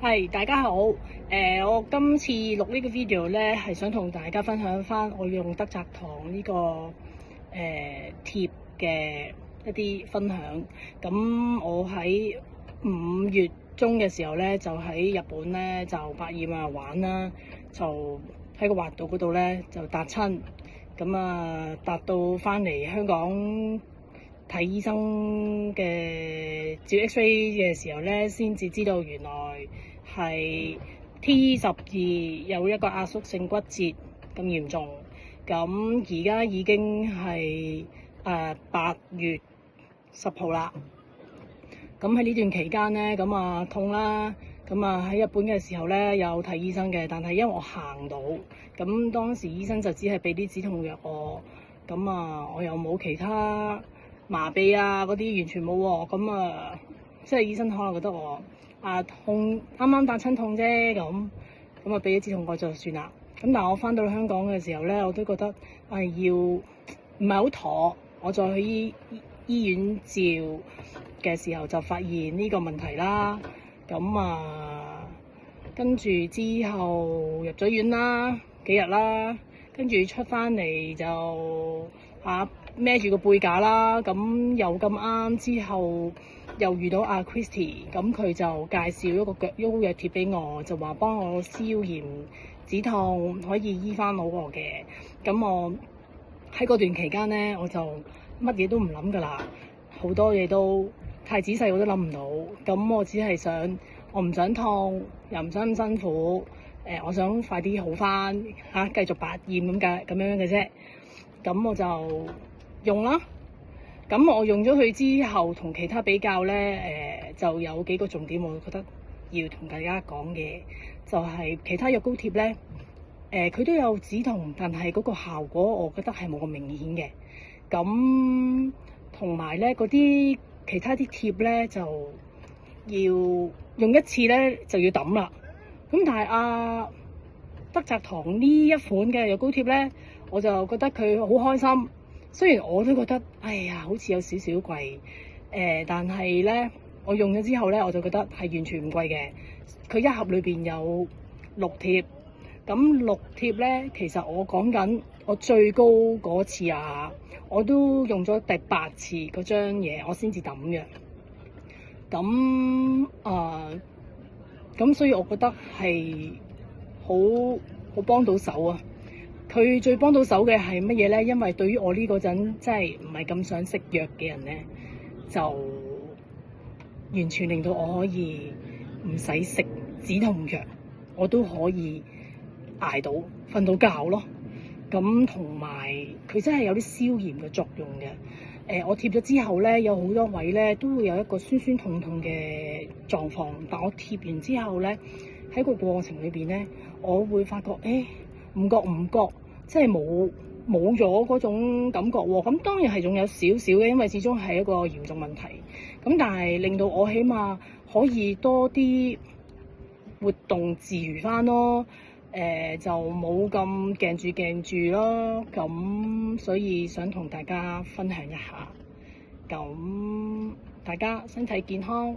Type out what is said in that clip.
係，大家好。我今次錄呢個 video 咧，係想同大家分享翻我用德澤堂呢個貼嘅一啲分享。咁我喺5月中嘅時候咧，就喺日本咧就百厭啊玩啦，就喺個滑道嗰度咧就笪親，咁啊笪到翻嚟香港睇醫生嘅照 X-ray 嘅時候咧，先至知道原來係 T12有一個壓縮性骨折咁嚴重。咁而家已經係8月10號啦。咁喺呢段期間咧，咁啊痛啦。咁啊喺日本嘅時候咧有睇醫生嘅，但係因為我行到，咁當時醫生就只係俾啲止痛藥我。咁啊我又冇其他麻痹啊嗰啲，完全冇喎。咁啊即係醫生可能覺得我痛，啱啱打親痛啫，咁啊俾咗止痛藥就算啦。咁但係我翻到香港嘅時候咧，我都覺得要唔係好妥。我再去醫院照嘅時候就發現呢個問題啦。咁啊跟住之後入咗院啦，幾日啦，跟住出翻嚟就孭住個背架啦。咁又咁啱之後又遇到阿 Christy， 咁佢就介紹一個腳腰藥貼俾我，就話幫我消炎止痛，可以醫翻好我嘅。咁我喺嗰段期間咧，我就乜嘢都唔諗噶啦，好多嘢都太仔細我都諗唔到。咁我只係想，我唔想痛，又唔想咁辛苦。我想快啲好翻繼續百厭咁樣嘅啫。咁我就用啦。咁我用咗佢之後，同其他比較咧，就有幾個重點，我覺得要同大家講嘅，就係其他藥膏貼咧，佢都有止痛，但係嗰個效果我覺得係冇咁明顯嘅。咁同埋咧，嗰啲其他啲貼咧就要用一次咧就要抌啦。咁但係德澤堂呢一款嘅藥膏貼咧，我就覺得佢好開心。雖然我都覺得好似有少少貴，但係咧我用咗之後咧，我就覺得係完全唔貴嘅。佢一盒裏邊有6貼，咁6貼咧，其實我講緊我最高嗰次我都用咗第8次嗰張嘢，我先至抌嘅。咁所以我覺得係好幫到手啊！佢最幫到手嘅係乜嘢咧？因為對於我呢個陣真係唔係咁想食藥嘅人咧，就完全令到我可以唔使食止痛藥，我都可以捱到瞓到覺咯。咁同埋佢真係有啲消炎嘅作用嘅。我貼咗之後咧，有好多位咧都會有一個酸酸痛痛嘅狀況，但我貼完之後咧，喺個過程裏邊咧，我會發覺唔覺，即係冇咗嗰種感覺喎。咁當然係仲有少少嘅，因為始終係一個嚴重問題。咁但係令到我起碼可以多啲活動自如翻咯。就冇咁鏡住咯。咁所以想同大家分享一下。咁大家身體健康。